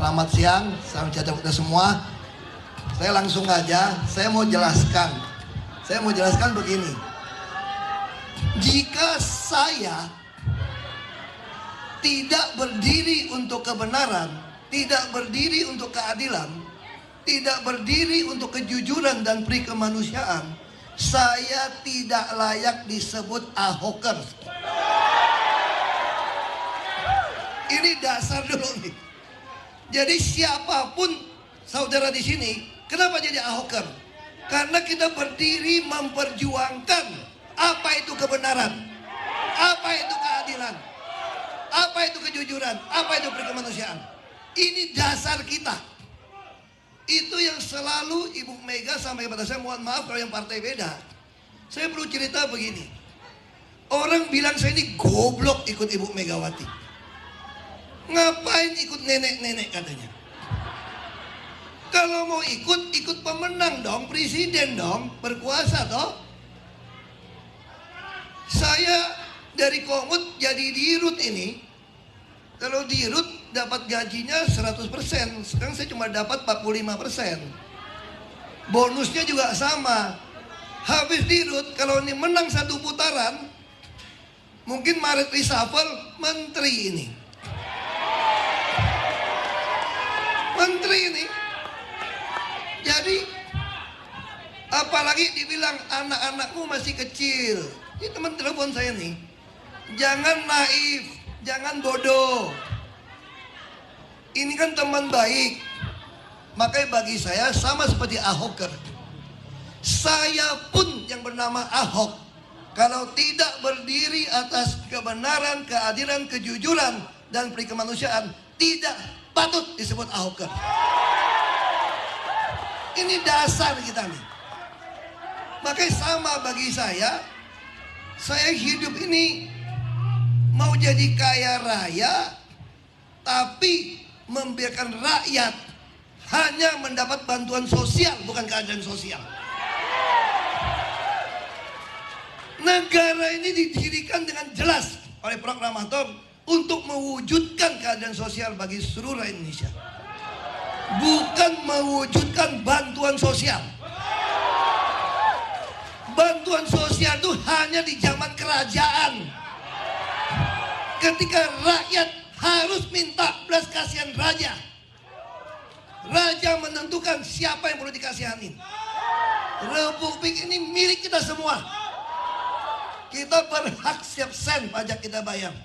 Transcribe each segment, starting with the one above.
Selamat siang, salam sejahtera kita semua. Saya langsung aja, saya mau jelaskan begini. Jika saya tidak berdiri untuk kebenaran, tidak berdiri untuk keadilan, tidak berdiri untuk kejujuran dan peri kemanusiaan, saya tidak layak disebut Ahokers. Ini dasar dulu nih. Jadi siapapun saudara di sini, kenapa jadi Ahoker? Karena kita berdiri memperjuangkan apa itu kebenaran, apa itu keadilan, apa itu kejujuran, apa itu peri kemanusiaan. Ini dasar kita. Itu yang selalu Ibu Mega sampai kepada saya. Mohon maaf kalau yang partai beda. Saya perlu cerita begini. Orang bilang saya ini goblok ikut Ibu Megawati. Ngapain ikut nenek-nenek katanya? Kalau mau ikut pemenang dong, presiden dong, berkuasa toh. Saya dari Komut jadi dirut ini. Kalau dirut dapat gajinya 100%, sekarang saya cuma dapat 45%. Bonusnya juga sama. Habis dirut, kalau ini menang satu putaran, mungkin Maret reshuffle menteri ini. Menteri ini. Jadi apalagi dibilang anak-anakmu masih kecil. Ini teman telepon saya nih. Jangan naif, jangan bodoh. Ini kan teman baik. Makanya bagi saya sama seperti Ahoker. Saya pun yang bernama Ahok, kalau tidak berdiri atas kebenaran, keadilan, kejujuran dan peri kemanusiaan, tidak patut disebut Ahoker. Ini dasar kita nih. Makanya sama bagi saya hidup ini mau jadi kaya raya, tapi membiarkan rakyat hanya mendapat bantuan sosial, bukan keadilan sosial. Negara ini didirikan dengan jelas oleh proklamator untuk mewujudkan keadilan sosial bagi seluruh rakyat Indonesia, bukan mewujudkan bantuan sosial. Bantuan sosial itu hanya di zaman kerajaan, ketika rakyat harus minta belas kasihan raja. Raja menentukan siapa yang perlu dikasihanin. Republik ini milik kita semua. Kita berhak setiap sen pajak kita bayar.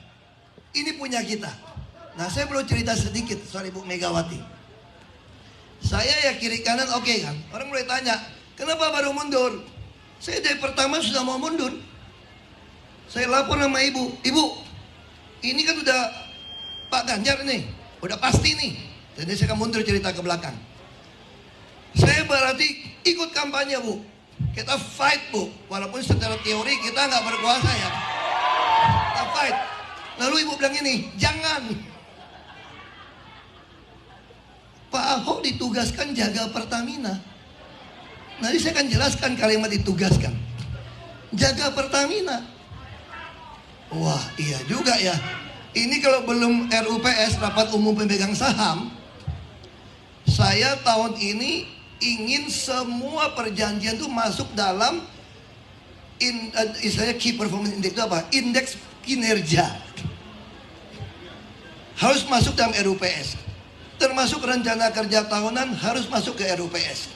Ini punya kita. Nah, saya perlu cerita sedikit soal Ibu Megawati. Saya ya kiri kanan oke kan. Orang mulai tanya, kenapa baru mundur? Saya dari pertama sudah mau mundur. Saya lapor sama ibu. Ibu, ini kan udah Pak Ganjar nih, udah pasti nih. Jadi saya akan mundur cerita ke belakang. Saya berarti ikut kampanye Bu. Kita fight Bu, walaupun secara teori kita nggak berkuasa ya. Kita fight. Lalu ibu bilang ini, jangan. Pak Ahok ditugaskan jaga Pertamina. Nanti saya akan jelaskan kalimat ditugaskan. Jaga Pertamina. Wah iya juga ya. Ini kalau belum RUPS, rapat umum pemegang saham, saya tahun ini ingin semua perjanjian itu masuk dalam istilahnya key performance index itu apa? Indeks kinerja. Harus masuk dalam RUPS. Termasuk rencana kerja tahunan harus masuk ke RUPS.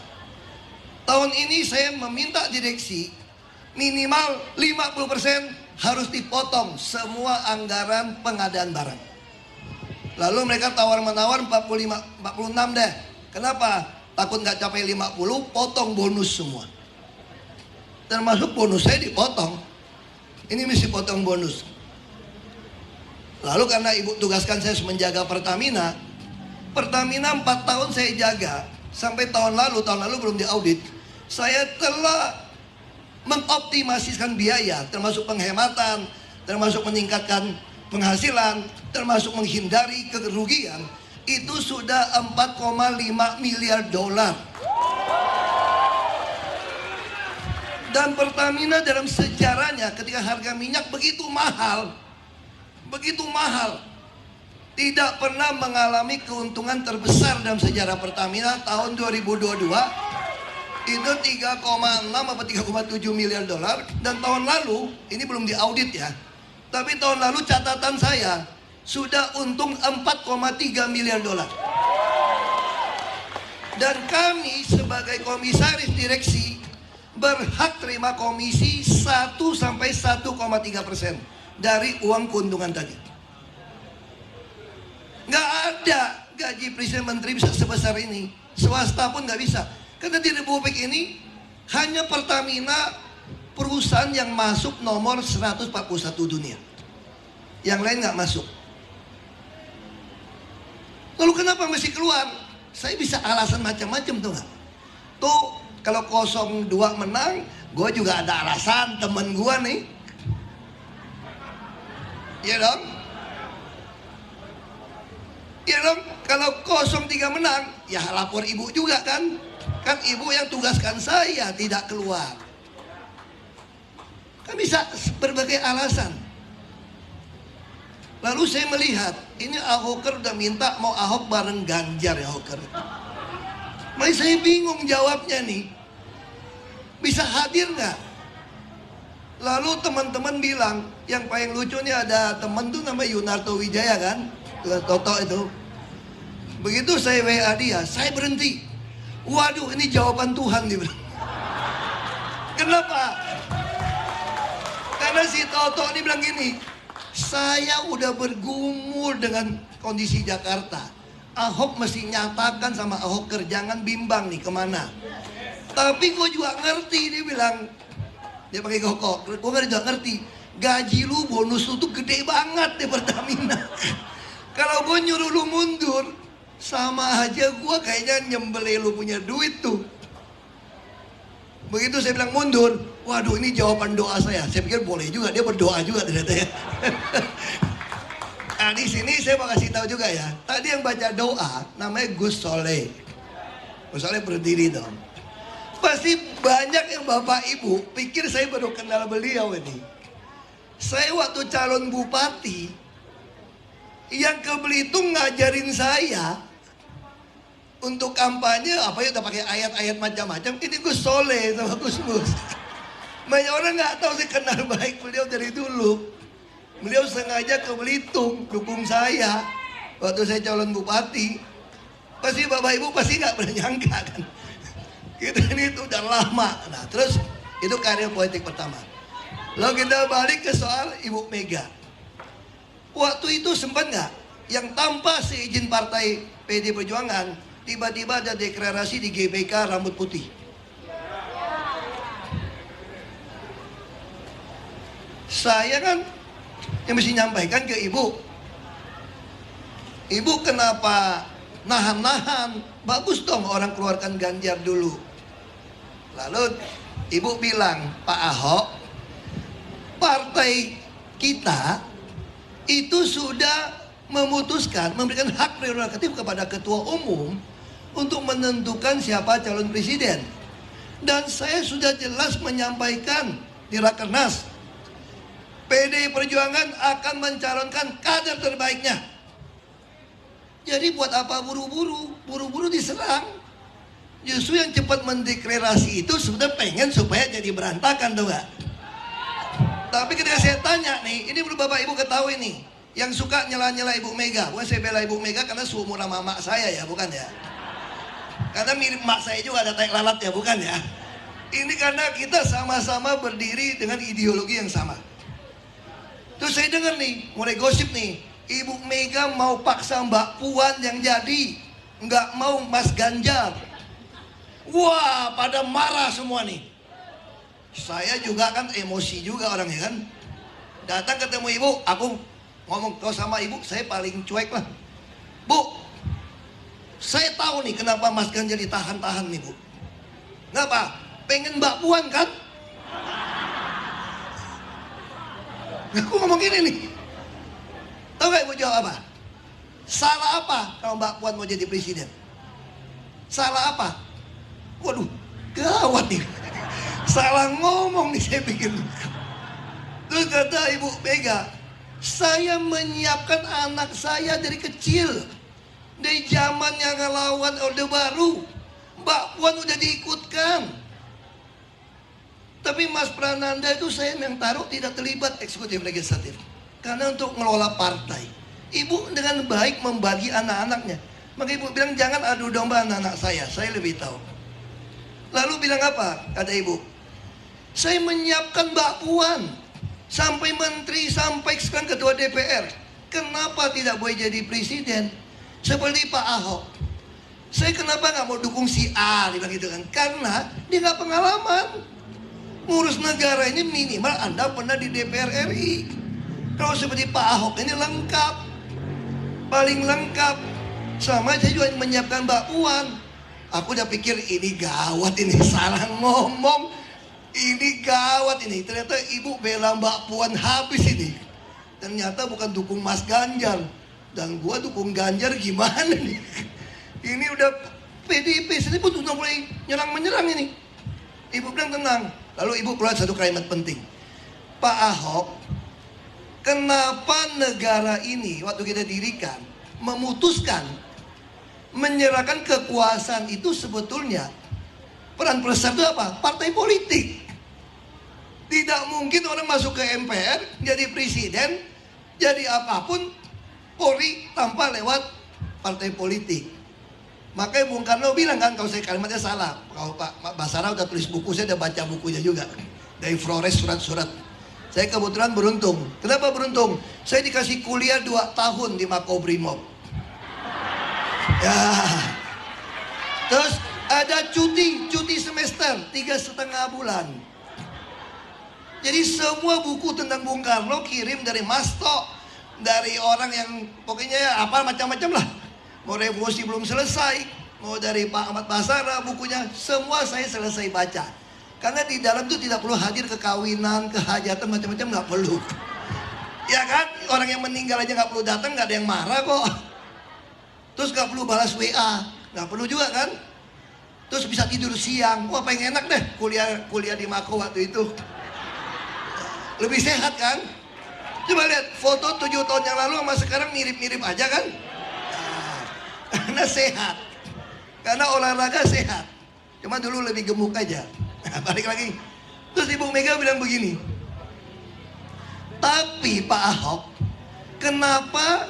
Tahun ini saya meminta direksi minimal 50% harus dipotong semua anggaran pengadaan barang. Lalu mereka tawar-menawar 46 deh. Kenapa? Takut nggak capai 50, potong bonus semua. Termasuk bonus saya dipotong. Ini mesti potong bonus. Lalu karena ibu tugaskan saya menjaga Pertamina, Pertamina 4 tahun saya jaga. Sampai tahun lalu belum diaudit. Saya telah mengoptimasikan biaya, termasuk penghematan, termasuk meningkatkan penghasilan, termasuk menghindari kerugian. Itu sudah 4,5 miliar dolar. Dan Pertamina dalam sejarahnya ketika harga minyak begitu mahal, tidak pernah mengalami keuntungan terbesar dalam sejarah Pertamina. Tahun 2022 itu 3,6 atau 3,7 miliar dolar, dan tahun lalu ini belum diaudit ya, tapi tahun lalu catatan saya sudah untung 4,3 miliar dolar. Dan kami sebagai komisaris direksi berhak terima komisi 1 sampai 1,3% dari uang keuntungan tadi. Nggak ada gaji presiden menteri bisa sebesar ini, swasta pun nggak bisa. Karena di Republik ini hanya Pertamina perusahaan yang masuk nomor 141 dunia, yang lain nggak masuk. Lalu kenapa mesti keluar? Saya bisa alasan macam-macam tuh nggak? Tuh kalau 02 menang, gue juga ada alasan, temen gue nih, ya dong. Ya dong, kalau 03 menang, ya lapor ibu juga kan. Kan ibu yang tugaskan saya tidak keluar. Kan bisa berbagai alasan. Lalu saya melihat, ini Ahoker udah minta mau Ahok bareng Ganjar ya Ahoker. Makanya saya bingung jawabnya nih. Bisa hadir nggak? Lalu teman-teman bilang, yang paling lucu nih ada teman tuh namanya Yunarto Wijaya kan, Toto itu. Begitu saya WA dia, saya berhenti. Waduh, ini jawaban Tuhan dia bilang. Kenapa? Karena si Toto ini bilang gini, saya udah bergumul dengan kondisi Jakarta. Ahok mesti nyatakan sama Ahoker, jangan bimbang nih kemana. Tapi gue juga ngerti, dia bilang, dia pakai kokok, gue juga ngerti, gaji lu, bonus lu tuh gede banget di Pertamina. Kalau gue nyuruh lu mundur, sama aja gue kayaknya nyembelih lu punya duit tuh. Begitu saya bilang mundur, waduh ini jawaban doa saya. Saya pikir boleh juga, dia berdoa juga ternyata ya. Nah di sini saya mau kasih tahu juga ya. Tadi yang baca doa namanya Gus Soleh. Gus Soleh berdiri dong. Pasti banyak yang bapak ibu pikir saya baru kenal beliau ini. Saya waktu calon bupati, yang ke Belitung ngajarin saya untuk kampanye apa ya, udah pakai ayat-ayat macam-macam. Ini Gus Soleh sama Gus Mus. Banyak orang nggak tahu saya kenal baik beliau dari dulu. Beliau sengaja ke Belitung dukung saya waktu saya calon bupati. Pasti bapak ibu pasti nggak pernah nyangka kan. Kita ini itu udah lama. Nah terus itu karir politik pertama. Lalu kita balik ke soal Ibu Mega. Waktu itu sempat nggak yang tanpa seizin partai PD Perjuangan tiba-tiba ada deklarasi di GBK rambut putih. Saya kan yang mesti nyampaikan ke ibu, ibu kenapa nahan-nahan? Bagus dong orang keluarkan Ganjar dulu. Lalu ibu bilang, Pak Ahok, partai kita itu sudah memutuskan memberikan hak prerogatif kepada ketua umum untuk menentukan siapa calon presiden. Dan saya sudah jelas menyampaikan di Rakernas, PDI Perjuangan akan mencalonkan kader terbaiknya. Jadi buat apa buru-buru? Buru-buru diserang. Justru yang cepat mendeklarasi itu sudah pengen supaya jadi berantakan tuh gak? Tapi ketika saya tanya nih, ini perlu bapak ibu ketahui nih, yang suka nyela-nyela Ibu Mega. Bukan saya bela Ibu Mega karena seumur sama mak saya ya, bukan ya? Karena mirip mak saya juga ada tai lalat ya, bukan ya? Ini karena kita sama-sama berdiri dengan ideologi yang sama. Terus saya dengar nih, mulai gosip nih, Ibu Mega mau paksa Mbak Puan yang jadi, nggak mau Mas Ganjar. Wah, pada marah semua nih. Saya juga kan emosi juga orangnya kan. Datang ketemu ibu, aku ngomong kau sama ibu, saya paling cuek lah. Bu, saya tahu nih kenapa Mas Ganjar ditahan-tahan nih bu. Kenapa? Pengen Mbak Puan kan? Aku ngomong gini nih. Tahu gak ibu jawab apa? Salah apa kalau Mbak Puan mau jadi presiden? Salah apa? Waduh, gawat nih. Salah ngomong nih saya pikir. Terus kata Ibu Mega, Saya menyiapkan anak saya dari kecil. Dari zamannya ngelawan Orde Baru, Mbak Puan udah diikutkan. Tapi Mas Prananda itu saya yang taruh tidak terlibat eksekutif legislatif. Karena untuk ngelola partai, Ibu dengan baik membagi anak-anaknya. Maka Ibu bilang jangan adu domba anak-anak saya lebih tahu. Lalu bilang apa? Kata Ibu, saya menyiapkan Mbak Puan sampai menteri, sampai sekarang ketua DPR. Kenapa tidak boleh jadi presiden? Seperti Pak Ahok. Saya kenapa nggak mau dukung si A, dia bilang gitu kan? Karena dia nggak pengalaman. Ngurus negara ini minimal Anda pernah di DPR RI. Kalau seperti Pak Ahok ini lengkap, paling lengkap. Sama saya juga menyiapkan Mbak Puan. Aku udah pikir ini gawat ini, salah ngomong. Ini gawat ini. Ternyata Ibu bela Mbak Puan habis ini. Ternyata bukan dukung Mas Ganjar. Dan gua dukung Ganjar gimana nih? Ini udah PDIP sini pun udah mulai menyerang ini. Ibu bilang tenang. Lalu Ibu keluar satu kalimat penting. Pak Ahok, kenapa negara ini waktu kita dirikan memutuskan menyerahkan kekuasaan itu sebetulnya peran besar itu apa? Partai politik. Tidak mungkin orang masuk ke MPR jadi presiden, jadi apapun Polri tanpa lewat partai politik. Makanya Bung Karno bilang kan, kalau saya kalimatnya salah. Kalau Pak Basara udah tulis buku, saya udah baca bukunya juga. Dari Flores surat-surat. Saya kebetulan beruntung. Kenapa beruntung? Saya dikasih kuliah 2 tahun di Makobrimob. Ya. Terus ada cuti semester 3,5 bulan. Jadi semua buku tentang Bung Karno kirim dari Masto, dari orang yang pokoknya ya apa macam-macam lah. Mau revolusi belum selesai, mau dari Pak Ahmad Basara bukunya, semua saya selesai baca. Karena di dalam itu tidak perlu hadir kekawinan, kehajatan macam-macam, nggak perlu. Ya kan, orang yang meninggal aja nggak perlu datang, nggak ada yang marah kok. Terus nggak perlu balas WA, nggak perlu juga kan. Terus bisa tidur siang, wah paling enak deh kuliah di Mako waktu itu. Lebih sehat kan? Coba lihat foto 7 tahun yang lalu sama sekarang mirip-mirip aja kan? Nah, karena sehat, karena olahraga sehat. Cuma dulu lebih gemuk aja. Balik lagi. Terus Ibu Mega bilang begini. Tapi Pak Ahok, kenapa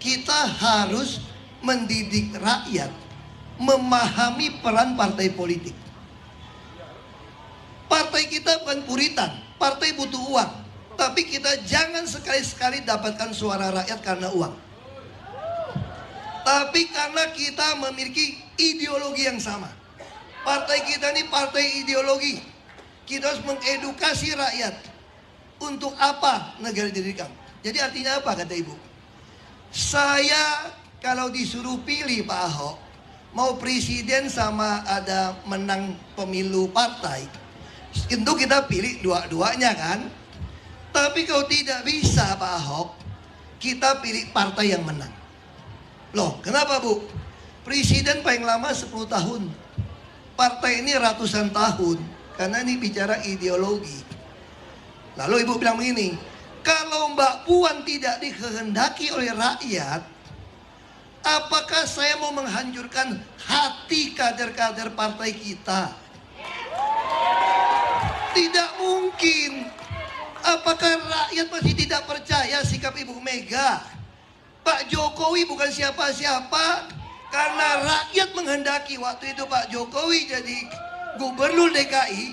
kita harus mendidik rakyat memahami peran partai politik? Partai kita bukan puritan, partai butuh uang. Tapi kita jangan sekali-sekali dapatkan suara rakyat karena uang. Tapi karena kita memiliki ideologi yang sama. Partai kita ini partai ideologi. Kita harus mengedukasi rakyat. Untuk apa negara didirikan? Jadi artinya apa kata Ibu? Saya kalau disuruh pilih Pak Ahok, mau presiden sama ada menang pemilu partai, tentu kita pilih dua-duanya kan? Tapi kalau tidak bisa Pak Ahok, kita pilih partai yang menang. Loh, kenapa Bu? Presiden paling lama 10 tahun. Partai ini ratusan tahun. Karena ini bicara ideologi. Lalu Ibu bilang begini, kalau Mbak Puan tidak dikehendaki oleh rakyat, apakah saya mau menghancurkan hati kader-kader partai kita? Tidak mungkin. Apakah rakyat masih tidak percaya sikap Ibu Mega? Pak Jokowi bukan siapa-siapa. Karena rakyat menghendaki waktu itu Pak Jokowi jadi gubernur DKI.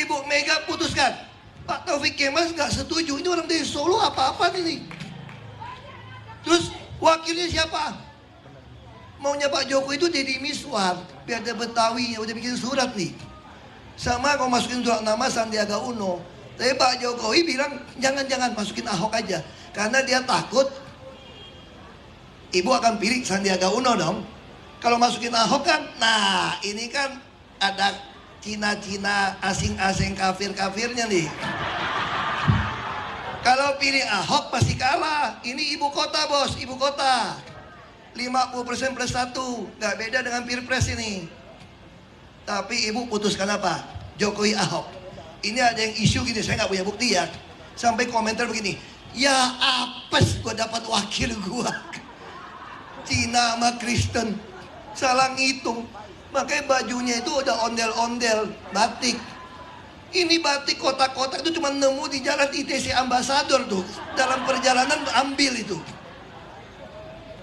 Ibu Mega putuskan. Pak Taufik Kemas nggak setuju. Ini orang dari Solo apa-apa ini. Terus wakilnya siapa? Maunya Pak Jokowi itu jadi Miswar. Biar ada Betawi. Udah bikin surat nih. Sama kalau masukin surat nama Sandiaga Uno. Tapi Pak Jokowi bilang jangan-jangan masukin Ahok aja. Karena dia takut Ibu akan pilih Sandiaga Uno dong. Kalau masukin Ahok kan, nah ini kan ada Cina-Cina asing-asing kafir-kafirnya nih. Kalau pilih Ahok pasti kalah. Ini ibu kota bos, ibu kota 50% plus 1. Gak beda dengan Pilpres ini. Tapi ibu putuskan apa? Jokowi Ahok. Ini ada yang isu gini, saya nggak punya bukti ya. Sampai komentar begini, ya apes gua dapat wakil gua Cina sama Kristen, salah ngitung. Makanya bajunya itu udah ondel-ondel batik. Ini batik kotak-kotak itu cuma nemu di jalan ITC Ambassador tuh. Dalam perjalanan ambil itu.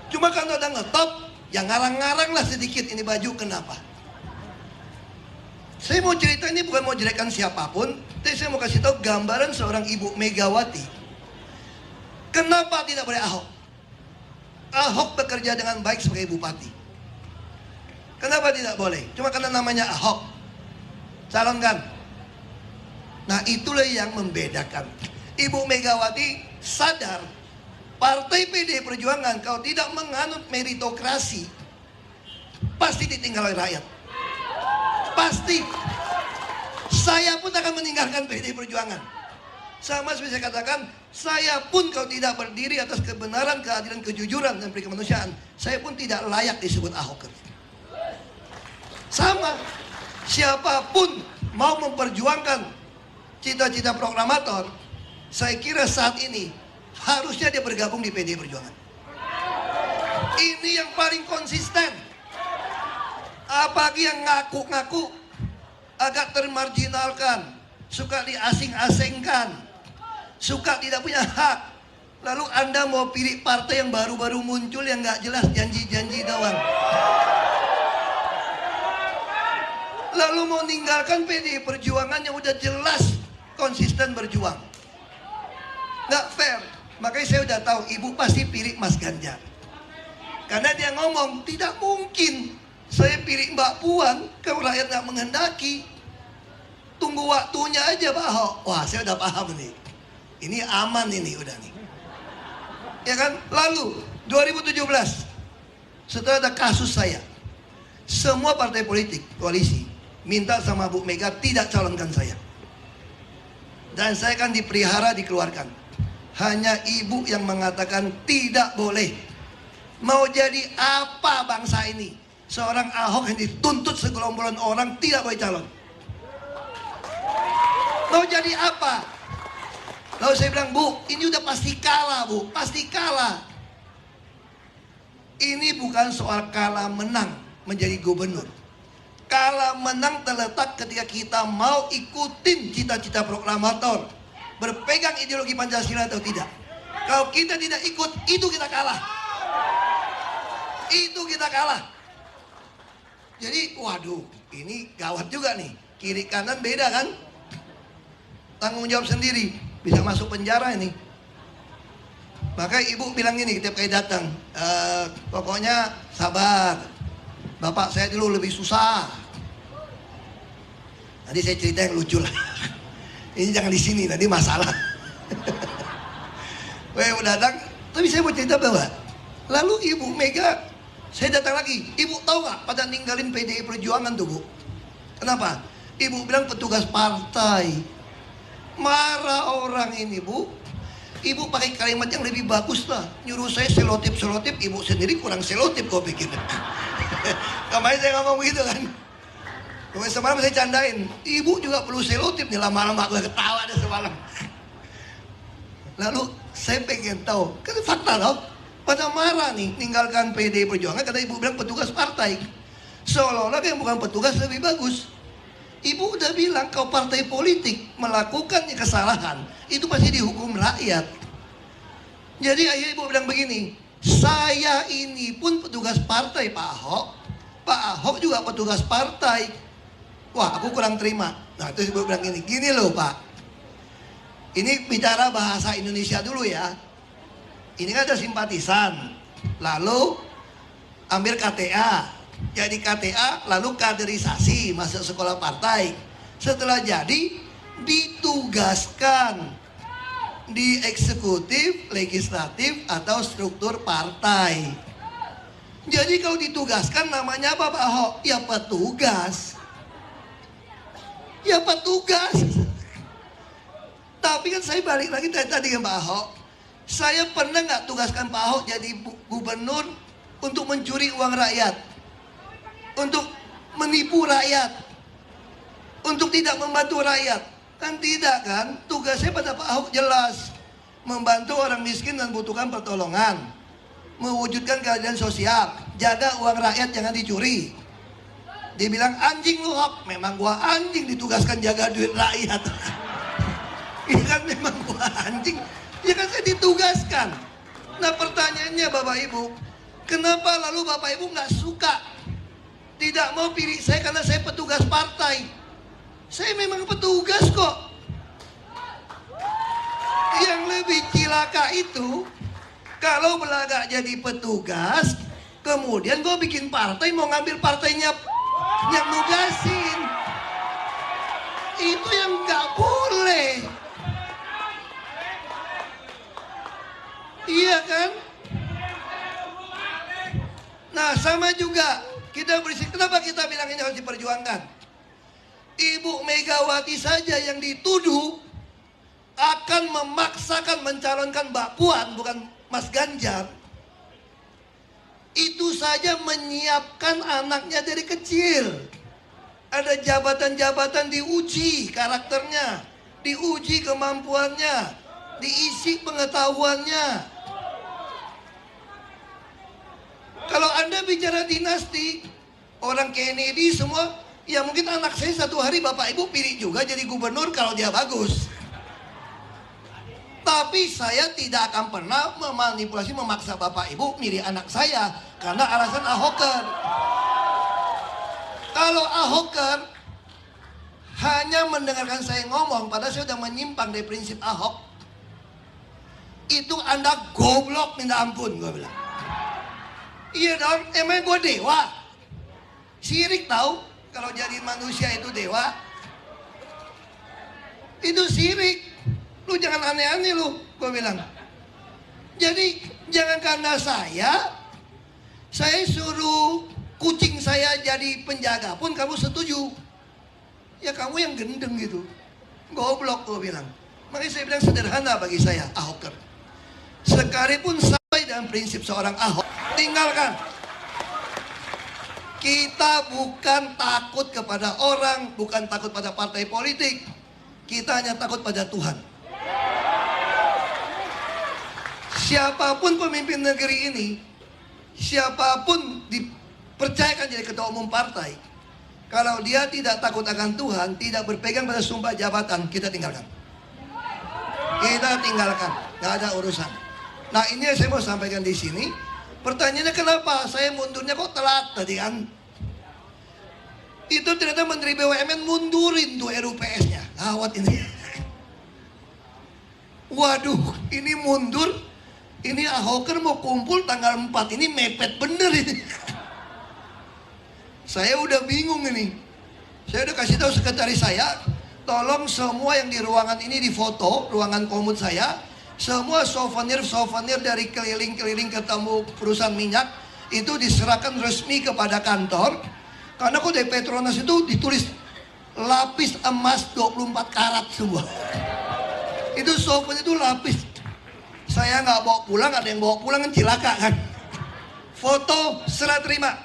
Cuma kalau udah ngetop, ya ngarang-ngarang lah sedikit ini baju kenapa. Saya mau cerita ini bukan mau jelekkan siapapun, tapi saya mau kasih tahu gambaran seorang Ibu Megawati. Kenapa tidak boleh Ahok? Ahok bekerja dengan baik sebagai bupati. Kenapa tidak boleh? Cuma karena namanya Ahok. Calonkan. Nah itulah yang membedakan. Ibu Megawati sadar Partai PD Perjuangan kalau tidak menganut meritokrasi pasti ditinggal oleh rakyat. Pasti. Saya pun akan meninggalkan PD Perjuangan. Sama seperti saya katakan, saya pun kalau tidak berdiri atas kebenaran, keadilan, kejujuran, dan kemanusiaan, saya pun tidak layak disebut Ahoker. Sama, siapapun mau memperjuangkan cita-cita proklamator, saya kira saat ini harusnya dia bergabung di PD Perjuangan. Ini yang paling konsisten. Apalagi yang ngaku-ngaku agak termarginalkan, suka diasing-asingkan, suka tidak punya hak. Lalu Anda mau pilih partai yang baru-baru muncul yang nggak jelas, janji-janji doang. Lalu mau ninggalkan PD Perjuangan yang udah jelas konsisten berjuang. Nggak fair. Makanya saya udah tahu ibu pasti pilih Mas Ganjar. Karena dia ngomong tidak mungkin saya pilih Mbak Puan kalau rakyat nggak menghendaki. Tunggu waktunya aja Pak Ahok. Wah saya udah paham nih. Ini aman ini udah nih. Ya kan? Lalu 2017 setelah ada kasus saya, semua partai politik koalisi minta sama Bu Mega tidak calonkan saya. Dan saya kan dipelihara dikeluarkan. Hanya ibu yang mengatakan tidak boleh. Mau jadi apa bangsa ini? Seorang Ahok yang dituntut segelombolan orang tidak boleh calon. Mau jadi apa? Lalu saya bilang, Bu, ini udah pasti kalah, Bu. Pasti kalah. Ini bukan soal kalah menang menjadi gubernur. Kalah menang terletak ketika kita mau ikutin cita-cita proklamator, berpegang ideologi Pancasila atau tidak. Kalau kita tidak ikut, itu kita kalah. Itu kita kalah. Jadi, waduh, ini gawat juga nih. Kiri kanan beda kan? Tanggung jawab sendiri, bisa masuk penjara ini. Maka ibu bilang gini setiap kali datang, pokoknya sabar. Bapak saya dulu lebih susah. Nanti saya cerita yang lucu lah. Ini jangan di sini, nanti masalah. Weh udah datang, tapi saya mau cerita bahwa lalu Ibu Mega, saya datang lagi. Ibu tahu nggak pada ninggalin PDI Perjuangan tuh Bu? Kenapa? Ibu bilang petugas partai. Marah orang ini Bu. Ibu pakai kalimat yang lebih bagus lah. Nyuruh saya selotip-selotip, ibu sendiri kurang selotip kok pikir. Kemarin saya ngomong begitu kan. Kemarin semalam saya candain, ibu juga perlu selotip nih, lama-lama gue ketawa deh semalam. Lalu saya pengen tahu, kan fakta loh. Pada marah nih, ninggalkan PD Perjuangan karena ibu bilang petugas partai. Seolah-olah yang bukan petugas lebih bagus. Ibu udah bilang kalau partai politik melakukan kesalahan itu pasti dihukum rakyat. Jadi ayah ibu bilang begini, saya ini pun petugas partai Pak Ahok, Pak Ahok juga petugas partai. Wah aku kurang terima. Nah terus ibu bilang gini loh Pak, ini bicara bahasa Indonesia dulu ya. Ini kan ada simpatisan, lalu ambil KTA. Jadi KTA lalu kaderisasi masuk sekolah partai. Setelah jadi ditugaskan di eksekutif, legislatif atau struktur partai. Jadi kalau ditugaskan namanya apa Pak Ahok? Ya petugas. Ya petugas. Tapi kan saya balik lagi tadi ke Pak Ahok. Saya pernah nggak tugaskan Pak Ahok jadi gubernur untuk mencuri uang rakyat? Untuk menipu rakyat, untuk tidak membantu rakyat. Kan tidak kan? Tugasnya pada Pak Ahok jelas. Membantu orang miskin dan butuhkan pertolongan. Mewujudkan keadilan sosial. Jaga uang rakyat jangan dicuri. Dibilang anjing lu Ahok. Memang gua anjing ditugaskan jaga duit rakyat. Iya kan memang gua anjing. Ya kan saya ditugaskan. Nah pertanyaannya Bapak Ibu, kenapa lalu Bapak Ibu nggak suka, tidak mau pilih saya karena saya petugas partai? Saya memang petugas kok. Yang lebih cilaka itu, kalau belagak jadi petugas, kemudian gue bikin partai mau ngambil partainya yang nugasin. Itu yang nggak boleh. Iya kan? Nah sama juga kita berisik. Kenapa kita bilang ini harus diperjuangkan? Ibu Megawati saja yang dituduh akan memaksakan mencalonkan Mbak Puan, bukan Mas Ganjar. Itu saja menyiapkan anaknya dari kecil. Ada jabatan-jabatan diuji karakternya, diuji kemampuannya, diisi pengetahuannya. Kalau Anda bicara dinasti, orang Kennedy semua, ya mungkin anak saya satu hari Bapak Ibu pilih juga jadi gubernur kalau dia bagus. Tapi saya tidak akan pernah memanipulasi, memaksa Bapak Ibu milih anak saya karena alasan Ahoker. Kalau Ahoker hanya mendengarkan saya ngomong, padahal saya sudah menyimpang dari prinsip Ahok, itu Anda goblok minta ampun, gue bilang. Iya dong, emang gue dewa? Sirik tahu kalau jadi manusia itu dewa. Itu sirik. Lu jangan aneh-aneh lu, gue bilang. Jadi jangan karena saya suruh kucing saya jadi penjaga pun kamu setuju. Ya kamu yang gendeng gitu. Goblok gue bilang. Makanya saya bilang sederhana bagi saya, Ahoker. Sekalipun sampai dalam prinsip seorang Ahok, tinggalkan. Kita bukan takut kepada orang, bukan takut pada partai politik. Kita hanya takut pada Tuhan. Siapapun pemimpin negeri ini, siapapun dipercayakan jadi ketua umum partai, kalau dia tidak takut akan Tuhan, tidak berpegang pada sumpah jabatan, kita tinggalkan. Kita tinggalkan, nggak ada urusan. Nah ini yang saya mau sampaikan di sini. Pertanyaannya kenapa saya mundurnya kok telat tadi kan? Itu ternyata Menteri BUMN mundurin tuh RUPS-nya. Gawat ini. Waduh, ini mundur. Ini Ahoker mau kumpul tanggal 4 ini mepet bener ini. Saya udah bingung ini. Saya udah kasih tahu sekretaris saya, tolong semua yang di ruangan ini difoto, ruangan komut saya. Semua souvenir dari keliling-keliling ketemu perusahaan minyak itu diserahkan resmi kepada kantor. Karena kok dari Petronas itu ditulis lapis emas 24 karat semua. Itu souvenir itu lapis. Saya nggak bawa pulang, ada yang bawa pulang kan cilaka kan. Foto serah terima.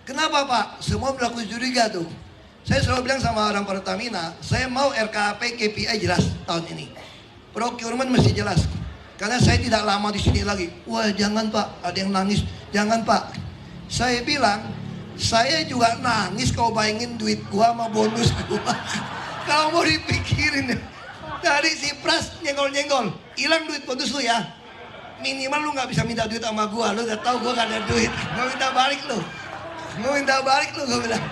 Kenapa Pak? Semua berlaku curiga tuh. Saya selalu bilang sama orang Pertamina, saya mau RKP KPI jelas tahun ini. Procurement mesti jelas. Karena saya tidak lama di sini lagi. Wah jangan Pak, ada yang nangis. Jangan Pak. Saya bilang, saya juga nangis kalau bayangin duit gua sama bonus gua. Kalau mau dipikirin, dari si Pras nyenggol-nyenggol, hilang duit bonus lu ya. Minimal lu nggak bisa minta duit sama gua. Lu udah tahu gua gak ada duit. Gua minta balik lu. Gua minta balik lu, gua bilang.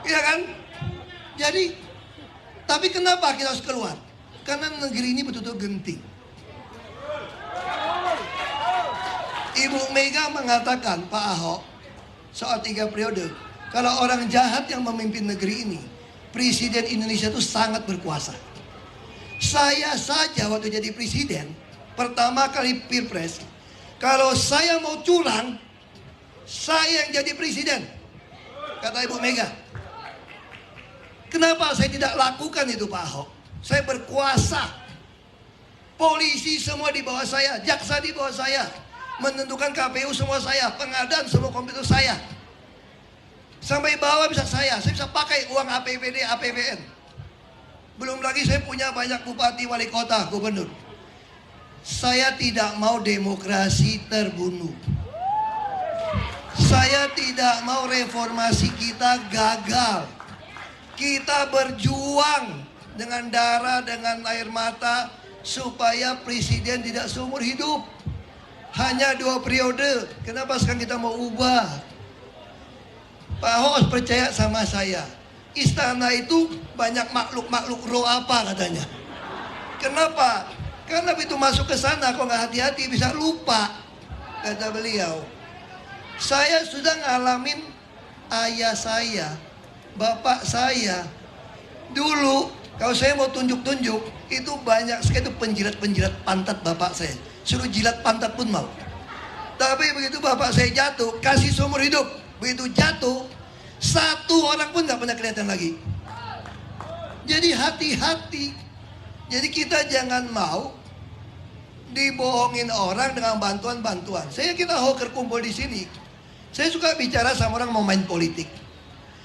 Iya kan? Jadi, tapi kenapa kita harus keluar? Karena negeri ini betul-betul genting. Ibu Mega mengatakan, Pak Ahok, soal 3 periode, kalau orang jahat yang memimpin negeri ini, Presiden Indonesia itu sangat berkuasa. Saya saja waktu jadi presiden, pertama kali Pilpres, kalau saya mau curang, saya yang jadi presiden, kata Ibu Mega. Kenapa saya tidak lakukan itu Pak Ahok? Saya berkuasa. Polisi semua di bawah saya, jaksa di bawah saya, menentukan KPU semua saya, pengadaan semua komputer saya. Sampai bawah bisa saya bisa pakai uang APBD, APBN. Belum lagi saya punya banyak bupati, wali kota, gubernur. Saya tidak mau demokrasi terbunuh. Saya tidak mau reformasi kita gagal. Kita berjuang dengan darah, dengan air mata, supaya presiden tidak seumur hidup. Hanya 2 periode. Kenapa sekarang kita mau ubah? Pak Ahok harus percaya sama saya. Istana itu banyak makhluk-makhluk roh apa katanya. Kenapa? Karena begitu masuk ke sana, kalau nggak hati-hati bisa lupa, kata beliau. Saya sudah ngalamin ayah saya, bapak saya. Dulu kalau saya mau tunjuk-tunjuk, itu banyak sekali itu penjilat-penjilat pantat bapak saya. Suruh jilat pantat pun mau. Tapi begitu bapak saya jatuh, kasih seumur hidup. Begitu jatuh, 1 orang pun nggak pernah kelihatan lagi. Jadi hati-hati. Jadi kita jangan mau dibohongin orang dengan bantuan-bantuan. Saya kira hoker kumpul di sini. Saya suka bicara sama orang mau main politik.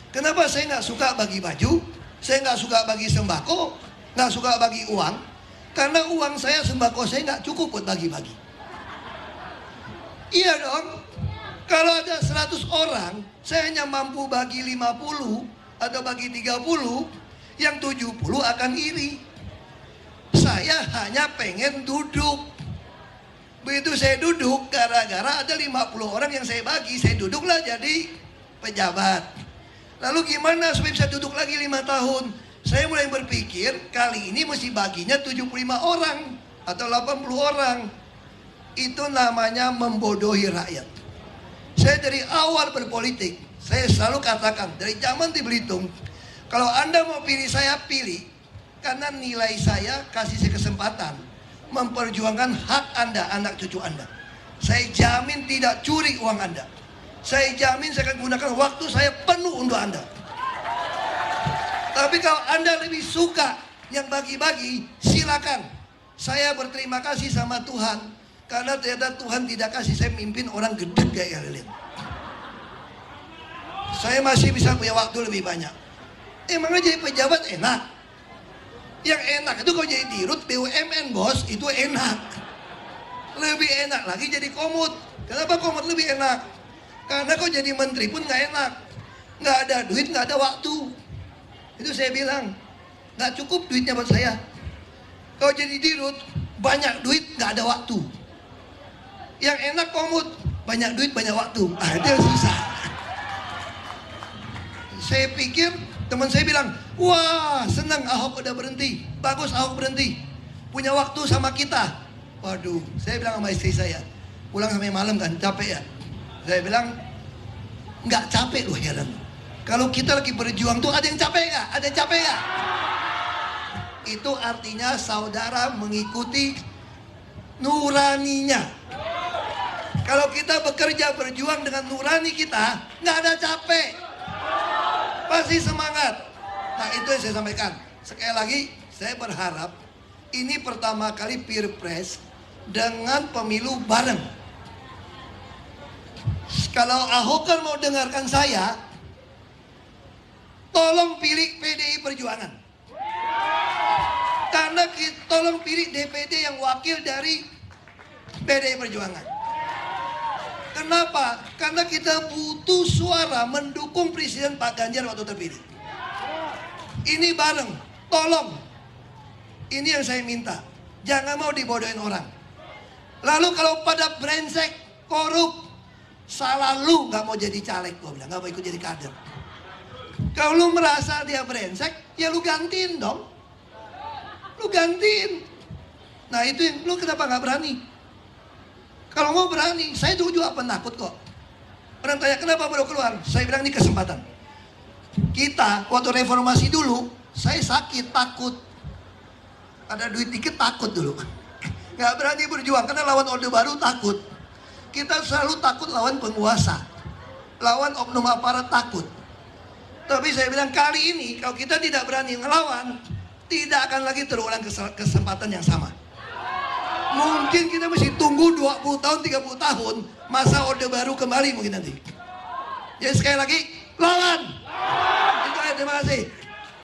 Kenapa saya nggak suka bagi baju? Saya nggak suka bagi sembako, nggak suka bagi uang. Karena uang saya, sembako saya nggak cukup buat bagi-bagi. Iya dong. Kalau ada 100 orang, saya hanya mampu bagi 50 atau bagi 30, yang 70 akan iri. Saya hanya pengen duduk. Begitu saya duduk, gara-gara ada 50 orang yang saya bagi, saya duduklah jadi pejabat. Lalu gimana supaya bisa duduk lagi 5 tahun? Saya mulai berpikir, kali ini mesti baginya 75 orang atau 80 orang. Itu namanya membodohi rakyat. Saya dari awal berpolitik, saya selalu katakan, dari zaman di Belitung, kalau Anda mau pilih saya, pilih. Karena nilai saya, kasih saya kesempatan memperjuangkan hak Anda, anak cucu Anda. Saya jamin tidak curi uang Anda. Saya jamin saya akan gunakan waktu saya penuh untuk Anda. Tapi kalau Anda lebih suka yang bagi-bagi, silakan. Saya berterima kasih sama Tuhan, karena ternyata Tuhan tidak kasih saya mimpin orang gede kayak kalian. Saya masih bisa punya waktu lebih banyak. Emangnya jadi pejabat enak? Yang enak itu kalau jadi dirut BUMN bos, itu enak. Lebih enak lagi jadi komut. Kenapa komut lebih enak? Karena kau jadi menteri pun nggak enak. Nggak ada duit, nggak ada waktu. Itu saya bilang, nggak cukup duitnya buat saya. Kau jadi dirut, banyak duit, nggak ada waktu. Yang enak komut, banyak duit, banyak waktu. Itu yang susah. Saya pikir, teman saya bilang, wah senang Ahok udah berhenti. Bagus Ahok berhenti. Punya waktu sama kita. Waduh, saya bilang sama istri saya, pulang sampai malam kan, capek ya. Saya bilang, nggak capek loh heran. Kalau kita lagi berjuang tuh ada yang capek nggak? Ada yang capek nggak? Itu artinya saudara mengikuti nuraninya. Kalau kita bekerja berjuang dengan nurani kita, nggak ada capek. Pasti semangat. Nah itu yang saya sampaikan. Sekali lagi, saya berharap ini pertama kali Pilpres dengan pemilu bareng. Kalau Ahok kan mau dengarkan saya, tolong pilih PDI Perjuangan. Karena tolong pilih DPD yang wakil dari PDI Perjuangan. Kenapa? Karena kita butuh suara mendukung Presiden Pak Ganjar waktu terpilih. Ini bareng, tolong. Ini yang saya minta. Jangan mau dibodohin orang. Lalu kalau pada brengsek, korup, salah lu nggak mau jadi caleg, gue bilang, nggak mau ikut jadi kader. Kalau lu merasa dia brengsek, ya lu gantiin dong. Lu gantiin. Nah itu yang lu kenapa nggak berani? Kalau mau berani, saya dulu juga penakut kok. Orang tanya kenapa baru keluar? Saya bilang ini kesempatan. Kita waktu reformasi dulu, saya sakit, takut. Ada duit dikit takut dulu. Nggak berani berjuang karena lawan Orde Baru takut. Kita selalu takut lawan penguasa, lawan oknum aparat takut. Tapi saya bilang kali ini kalau kita tidak berani ngelawan, tidak akan lagi terulang kesempatan yang sama. Mungkin kita mesti tunggu 20 tahun, 30 tahun masa Orde Baru kembali mungkin nanti. Jadi sekali lagi, lawan. Itu aja, terima kasih.